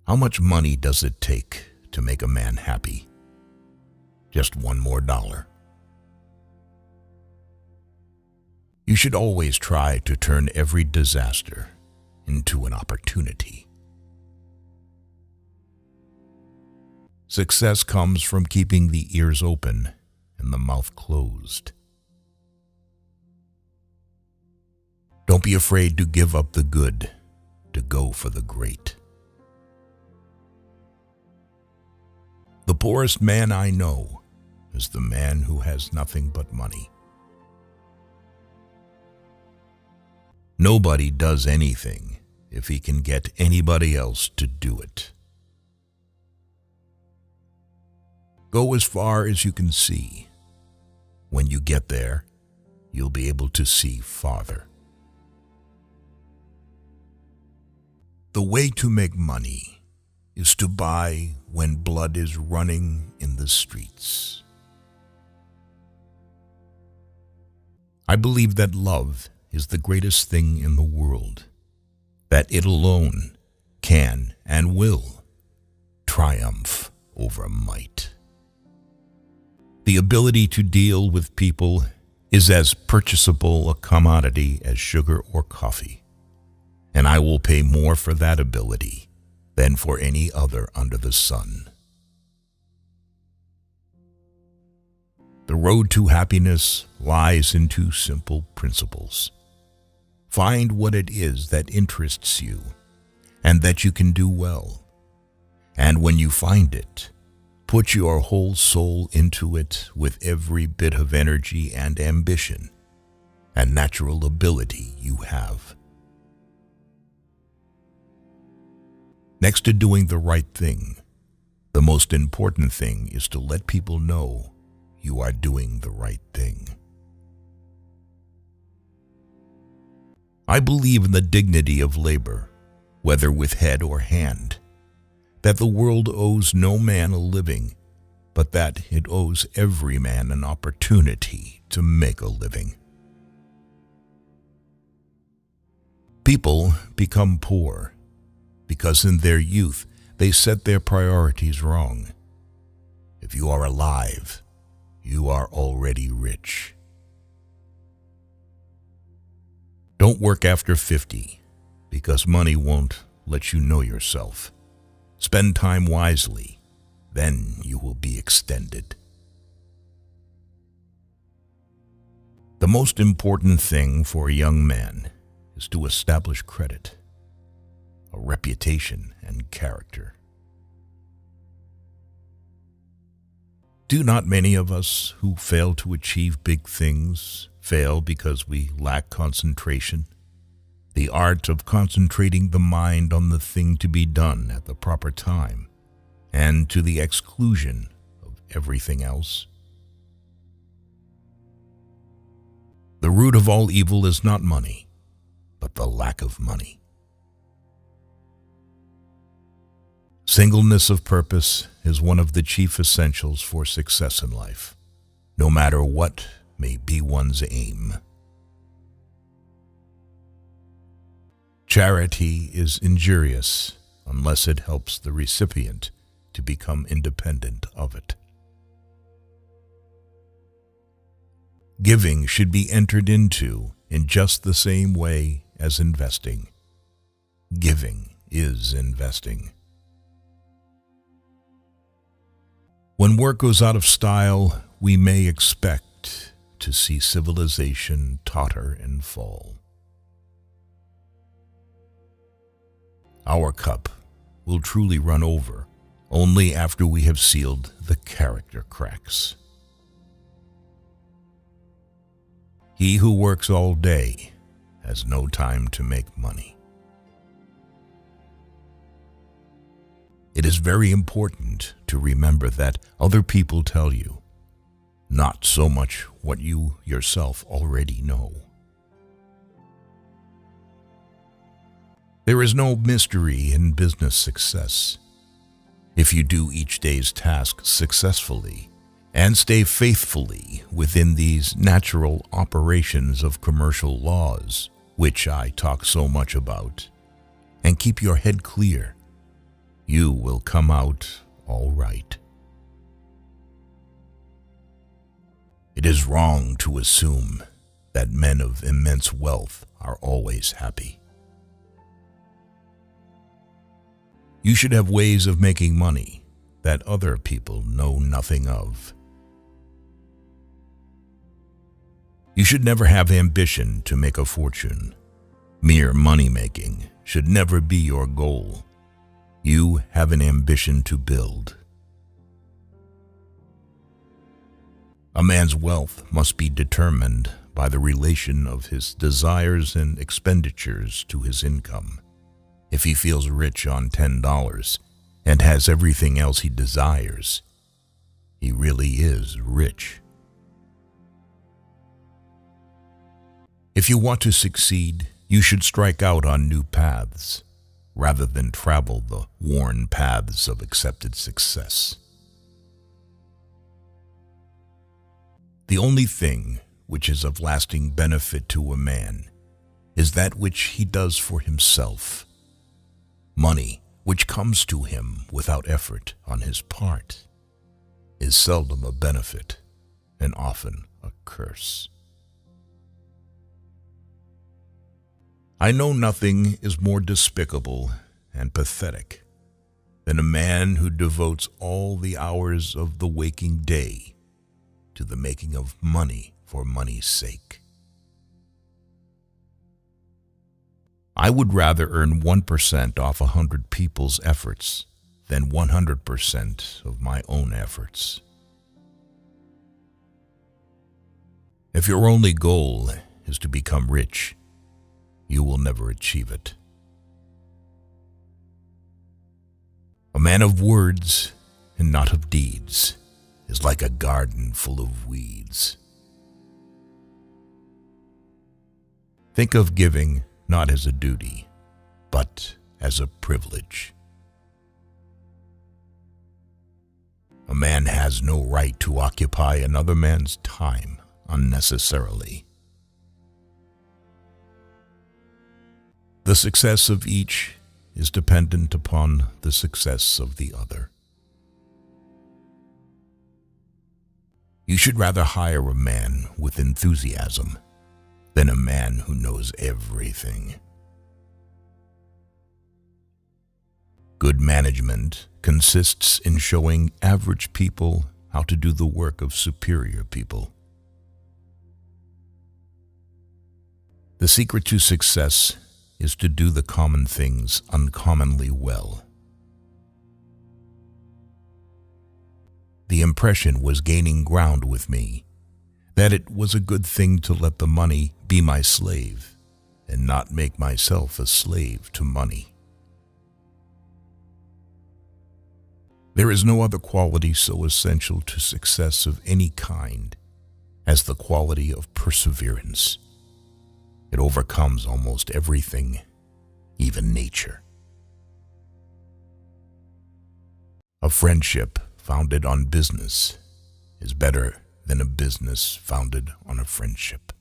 How much money does it take to make a man happy? Just one more dollar. You should always try to turn every disaster into an opportunity. Success comes from keeping the ears open and the mouth closed. Don't be afraid to give up the good to go for the great. The poorest man I know is the man who has nothing but money. Nobody does anything if he can get anybody else to do it. Go as far as you can see. When you get there, you'll be able to see farther. The way to make money is to buy when blood is running in the streets. I believe that love is the greatest thing in the world, that it alone can and will triumph over might. The ability to deal with people is as purchasable a commodity as sugar or coffee, and I will pay more for that ability than for any other under the sun. The road to happiness lies in two simple principles. Find what it is that interests you and that you can do well. And when you find it, put your whole soul into it with every bit of energy and ambition and natural ability you have. Next to doing the right thing, the most important thing is to let people know you are doing the right thing. I believe in the dignity of labor, whether with head or hand, that the world owes no man a living, but that it owes every man an opportunity to make a living. People become poor because in their youth they set their priorities wrong. If you are alive, you are already rich. Don't work after 50 because money won't let you know yourself. Spend time wisely, then you will be extended. The most important thing for a young man is to establish credit, a reputation, and character. Do not many of us who fail to achieve big things fail because we lack concentration? The art of concentrating the mind on the thing to be done at the proper time and to the exclusion of everything else. The root of all evil is not money, but the lack of money. Singleness of purpose is one of the chief essentials for success in life, no matter what may be one's aim. Charity is injurious unless it helps the recipient to become independent of it. Giving should be entered into in just the same way as investing. Giving is investing. When work goes out of style, we may expect to see civilization totter and fall. Our cup will truly run over only after we have sealed the character cracks. He who works all day has no time to make money. It is very important to remember that other people tell you, not so much what you yourself already know. There is no mystery in business success. If you do each day's task successfully and stay faithfully within these natural operations of commercial laws, which I talk so much about, and keep your head clear, you will come out all right. It is wrong to assume that men of immense wealth are always happy. You should have ways of making money that other people know nothing of. You should never have ambition to make a fortune. Mere money-making should never be your goal. You have an ambition to build. A man's wealth must be determined by the relation of his desires and expenditures to his income. If he feels rich on $10 and has everything else he desires, he really is rich. If you want to succeed, you should strike out on new paths, rather than travel the worn paths of accepted success. The only thing which is of lasting benefit to a man is that which he does for himself. Money, which comes to him without effort on his part, is seldom a benefit and often a curse. I know nothing is more despicable and pathetic than a man who devotes all the hours of the waking day to the making of money for money's sake. I would rather earn 1% off 100 people's efforts than 100% of my own efforts. If your only goal is to become rich, you will never achieve it. A man of words and not of deeds is like a garden full of weeds. Think of giving not as a duty, but as a privilege. A man has no right to occupy another man's time unnecessarily. The success of each is dependent upon the success of the other. You should rather hire a man with enthusiasm than a man who knows everything. Good management consists in showing average people how to do the work of superior people. The secret to success is to do the common things uncommonly well. The impression was gaining ground with me that it was a good thing to let the money be my slave and not make myself a slave to money. There is no other quality so essential to success of any kind as the quality of perseverance. It overcomes almost everything, even nature. A friendship founded on business is better than a business founded on a friendship.